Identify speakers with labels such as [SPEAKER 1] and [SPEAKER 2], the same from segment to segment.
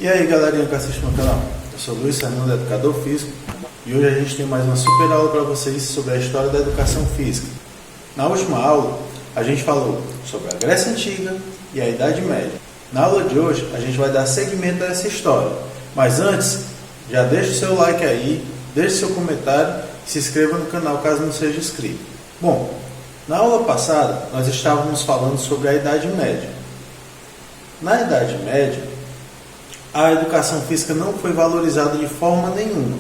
[SPEAKER 1] E aí galerinha que assiste meu canal, eu sou Luiz Fernando, educador físico, e hoje a gente tem mais uma super aula para vocês sobre a história da educação física. Na última aula a gente falou sobre a Grécia Antiga e a Idade Média. Na aula de hoje a gente vai dar seguimento a essa história, mas antes já deixa o seu like aí, deixe seu comentário e se inscreva no canal caso não seja inscrito. Bom, na aula passada nós estávamos falando sobre a Idade Média. Na Idade Média, a educação física não foi valorizada de forma nenhuma,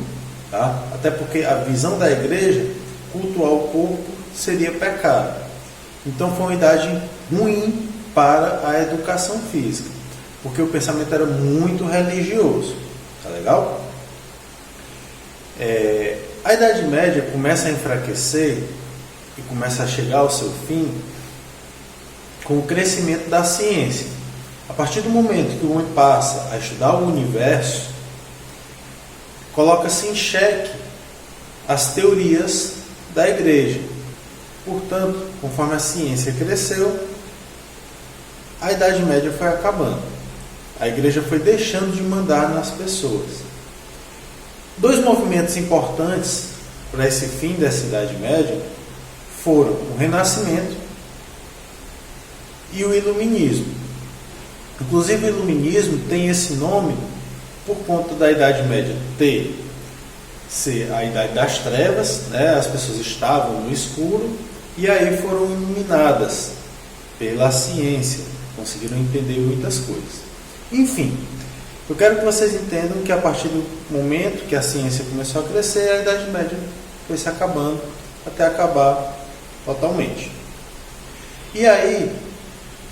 [SPEAKER 1] tá? Até porque a visão da igreja, cultuar o corpo, seria pecado. Então foi uma idade ruim para a educação física, porque o pensamento era muito religioso. Tá legal? A Idade Média começa a enfraquecer e começa a chegar ao seu fim com o crescimento da ciência. A partir do momento que o homem passa a estudar o universo, coloca-se em xeque as teorias da igreja. Portanto, conforme a ciência cresceu, a Idade Média foi acabando. A igreja foi deixando de mandar nas pessoas. Dois movimentos importantes para esse fim dessa Idade Média foram o Renascimento e o Iluminismo. Inclusive o Iluminismo tem esse nome por conta da Idade Média ser a Idade das Trevas, né? As pessoas estavam no escuro e aí foram iluminadas pela ciência, conseguiram entender muitas coisas. Enfim, eu quero que vocês entendam que a partir do momento que a ciência começou a crescer, a Idade Média foi se acabando até acabar totalmente. E aí,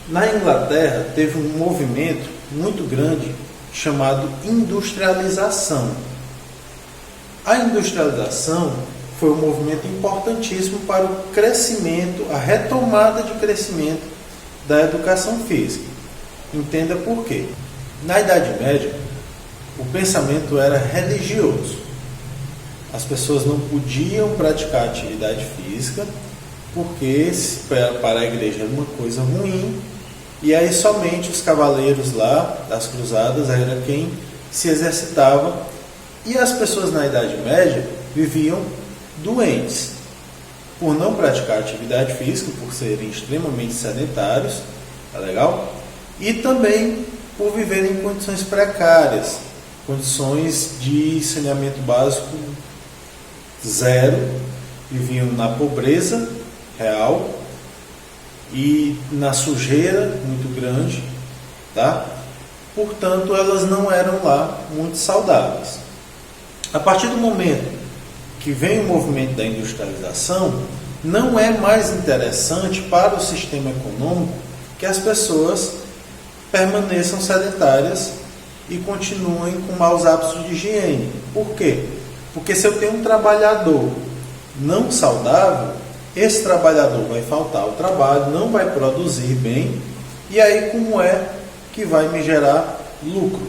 [SPEAKER 1] na Inglaterra, teve um movimento muito grande chamado industrialização. A industrialização foi um movimento importantíssimo para o crescimento, a retomada de crescimento da educação física. Entenda por quê. Na Idade Média, o pensamento era religioso. As pessoas não podiam praticar atividade física porque para a igreja era uma coisa ruim, e aí somente os cavaleiros lá das cruzadas era quem se exercitava, e as pessoas na Idade Média viviam doentes por não praticar atividade física, por serem extremamente sedentários, tá legal? E também por viverem em condições precárias, condições de saneamento básico zero, viviam na pobreza real e na sujeira muito grande, tá? Portanto, elas não eram lá muito saudáveis. A partir do momento que vem o movimento da industrialização, não é mais interessante para o sistema econômico que as pessoas permaneçam sedentárias e continuem com maus hábitos de higiene. Por quê? Porque se eu tenho um trabalhador não saudável, esse trabalhador vai faltar ao trabalho, não vai produzir bem, e aí como é que vai me gerar lucro?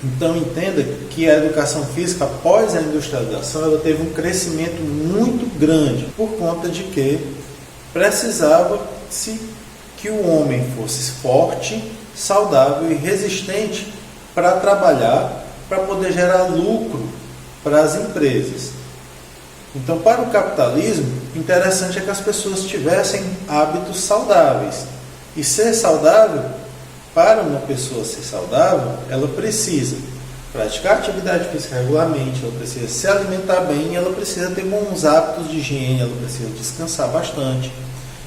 [SPEAKER 1] Então entenda que a educação física, após a industrialização, ela teve um crescimento muito grande, por conta de que precisava-se que o homem fosse forte, saudável e resistente para trabalhar, para poder gerar lucro para as empresas. Então, para o capitalismo, interessante é que as pessoas tivessem hábitos saudáveis. E ser saudável, para uma pessoa ser saudável, ela precisa praticar atividade física regularmente, ela precisa se alimentar bem, ela precisa ter bons hábitos de higiene, ela precisa descansar bastante.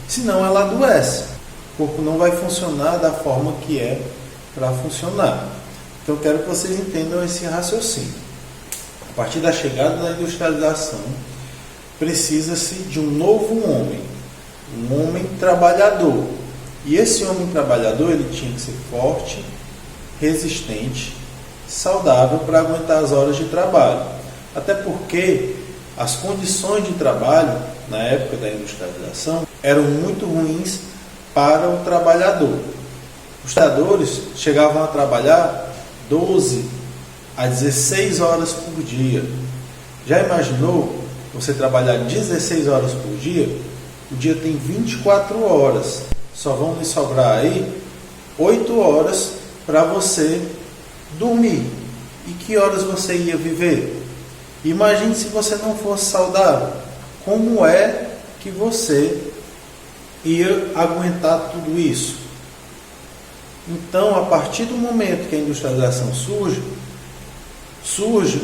[SPEAKER 1] Senão ela adoece. O corpo não vai funcionar da forma que é para funcionar. Então, eu quero que vocês entendam esse raciocínio. A partir da chegada da industrialização, precisa-se de um novo homem, um homem trabalhador. E esse homem trabalhador, ele tinha que ser forte, resistente, saudável para aguentar as horas de trabalho. Até porque as condições de trabalho, na época da industrialização, eram muito ruins para o trabalhador. Os trabalhadores chegavam a trabalhar 12 a 16 horas por dia. Já imaginou você trabalhar 16 horas por dia? O dia tem 24 horas. Só vão lhe sobrar aí 8 horas para você dormir. E que horas você ia viver? Imagine se você não fosse saudável. Como é que você ia aguentar tudo isso? Então, a partir do momento que a industrialização surge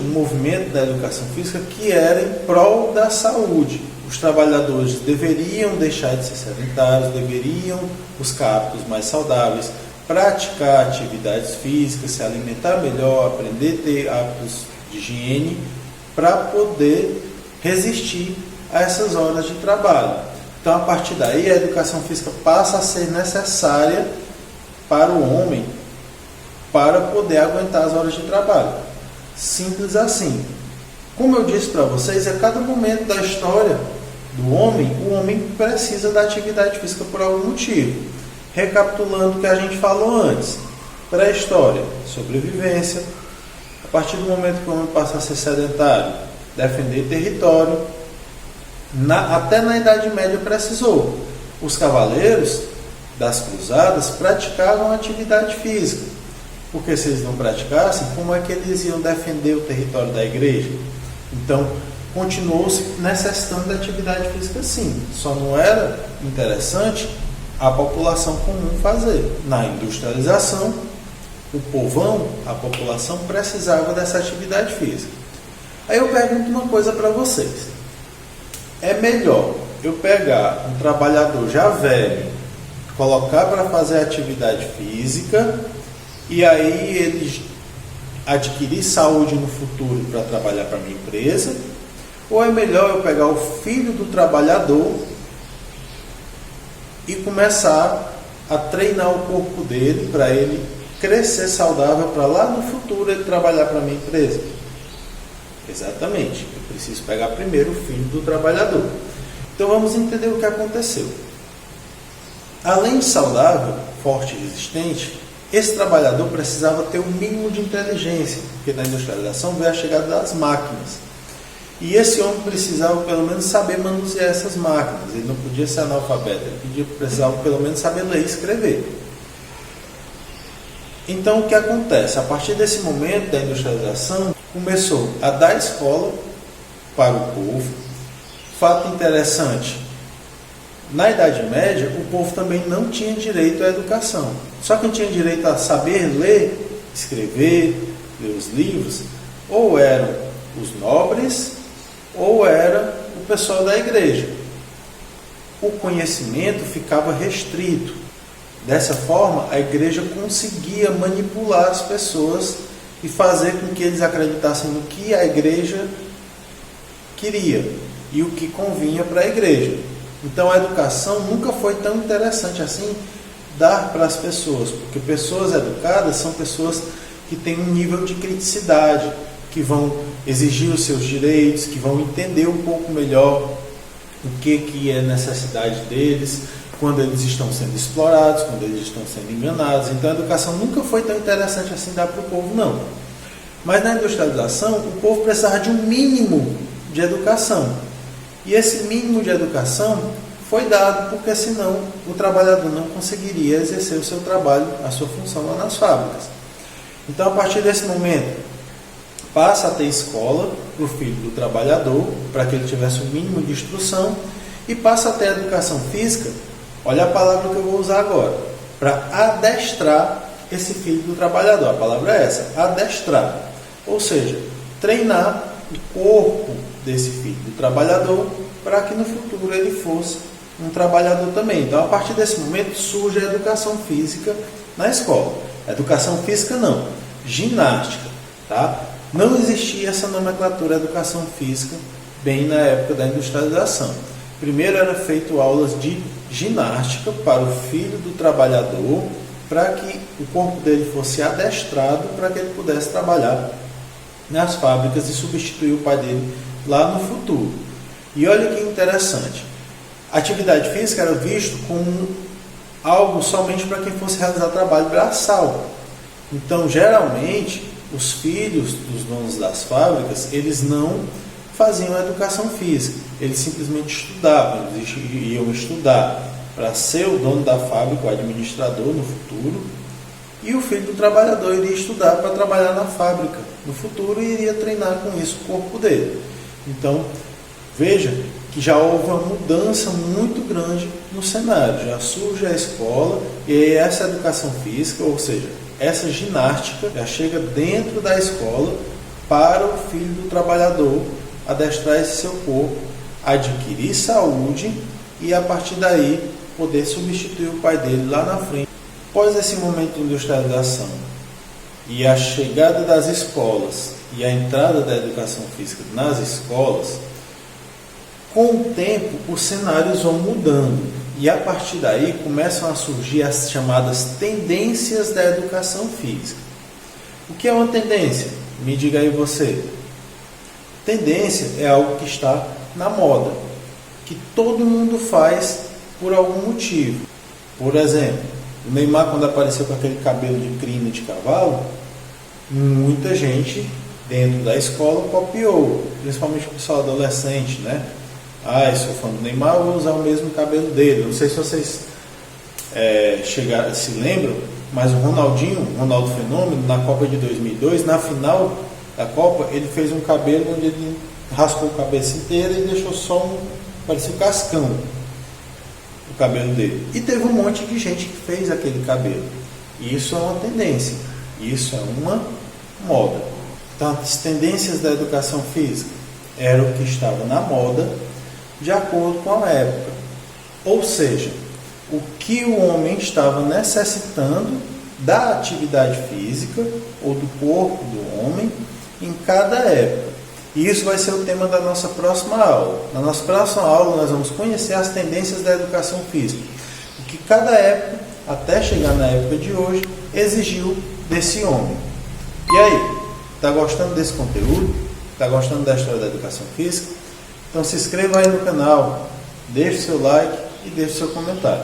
[SPEAKER 1] um movimento da educação física que era em prol da saúde. Os trabalhadores deveriam deixar de ser sedentários, deveriam buscar hábitos mais saudáveis, praticar atividades físicas, se alimentar melhor, aprender a ter hábitos de higiene para poder resistir a essas horas de trabalho. Então, a partir daí, a educação física passa a ser necessária para o homem para poder aguentar as horas de trabalho. Simples assim. Como eu disse para vocês, a cada momento da história do homem, o homem precisa da atividade física por algum motivo. Recapitulando o que a gente falou antes. Pré-história, sobrevivência. A partir do momento que o homem passa a ser sedentário, defender território. Até na Idade Média precisou. Os cavaleiros das cruzadas praticavam atividade física. Porque se eles não praticassem, como é que eles iam defender o território da igreja? Então, continuou-se necessitando de atividade física sim. Só não era interessante a população comum fazer. Na industrialização, o povão, a população precisava dessa atividade física. Aí eu pergunto uma coisa para vocês. É melhor eu pegar um trabalhador já velho, colocar para fazer atividade física e aí ele adquirir saúde no futuro para trabalhar para a minha empresa? Ou é melhor eu pegar o filho do trabalhador e começar a treinar o corpo dele para ele crescer saudável para lá no futuro ele trabalhar para a minha empresa? Exatamente, eu preciso pegar primeiro o filho do trabalhador. Então vamos entender o que aconteceu. Além de saudável, forte e resistente, esse trabalhador precisava ter o mínimo de inteligência, porque na industrialização veio a chegada das máquinas. E esse homem precisava pelo menos saber manusear essas máquinas, ele não podia ser analfabeto, ele precisava pelo menos saber ler e escrever. Então o que acontece? A partir desse momento da industrialização, começou a dar escola para o povo. Fato interessante, na Idade Média, o povo também não tinha direito à educação. Só quem tinha direito a saber ler, escrever, ler os livros, ou eram os nobres, ou era o pessoal da igreja. O conhecimento ficava restrito. Dessa forma, a igreja conseguia manipular as pessoas e fazer com que eles acreditassem no que a igreja queria e o que convinha para a igreja. Então a educação nunca foi tão interessante assim dar para as pessoas, porque pessoas educadas são pessoas que têm um nível de criticidade, que vão exigir os seus direitos, que vão entender um pouco melhor o que é necessidade deles, quando eles estão sendo explorados, quando eles estão sendo enganados. Então a educação nunca foi tão interessante assim dar para o povo, não. Mas na industrialização, o povo precisava de um mínimo de educação. E esse mínimo de educação foi dado, porque senão o trabalhador não conseguiria exercer o seu trabalho, a sua função lá nas fábricas. Então, a partir desse momento, passa a ter escola para o filho do trabalhador, para que ele tivesse o mínimo de instrução, e passa a ter educação física, olha a palavra que eu vou usar agora, para adestrar esse filho do trabalhador. A palavra é essa, adestrar. Ou seja, treinar o corpo desse filho do trabalhador para que no futuro ele fosse um trabalhador também. Então, a partir desse momento, surge a educação física na escola. Educação física não, ginástica, tá? Não existia essa nomenclatura educação física bem na época da industrialização. Primeiro era feito aulas de ginástica para o filho do trabalhador, para que o corpo dele fosse adestrado para que ele pudesse trabalhar nas fábricas e substituir o pai dele lá no futuro. E olha que interessante, a atividade física era visto como algo somente para quem fosse realizar trabalho braçal. Então, geralmente, os filhos dos donos das fábricas, eles não faziam educação física, eles simplesmente estudavam, eles iam estudar para ser o dono da fábrica, o administrador no futuro, E o filho do trabalhador iria estudar para trabalhar na fábrica no futuro e iria treinar com isso o corpo dele. Então, veja que já houve uma mudança muito grande no cenário. Já surge a escola e aí essa educação física, ou seja, essa ginástica já chega dentro da escola para o filho do trabalhador adestrar esse seu corpo, adquirir saúde e a partir daí poder substituir o pai dele lá na frente. Após esse momento de industrialização e a chegada das escolas e a entrada da educação física nas escolas, com o tempo os cenários vão mudando e a partir daí começam a surgir as chamadas tendências da educação física. O que é uma tendência? Me diga aí você. Tendência é algo que está na moda, que todo mundo faz por algum motivo. Por exemplo, o Neymar, quando apareceu com aquele cabelo de crina de cavalo, muita gente dentro da escola copiou, principalmente o pessoal adolescente, né? Eu sou fã do Neymar, vou usar o mesmo cabelo dele. Não sei se vocês se lembram, mas o Ronaldinho, Ronaldo Fenômeno, na Copa de 2002, na final da Copa, ele fez um cabelo onde ele raspou a cabeça inteira e deixou só parecia um cascão o cabelo dele. E teve um monte de gente que fez aquele cabelo. Isso é uma tendência, isso é uma moda. Então, as tendências da educação física eram o que estava na moda de acordo com a época. Ou seja, o que o homem estava necessitando da atividade física ou do corpo do homem em cada época. E isso vai ser o tema da nossa próxima aula. Na nossa próxima aula nós vamos conhecer as tendências da educação física. O que cada época, até chegar na época de hoje, exigiu desse homem. E aí, está gostando desse conteúdo? Está gostando da história da educação física? Então se inscreva aí no canal, deixe seu like e deixe seu comentário.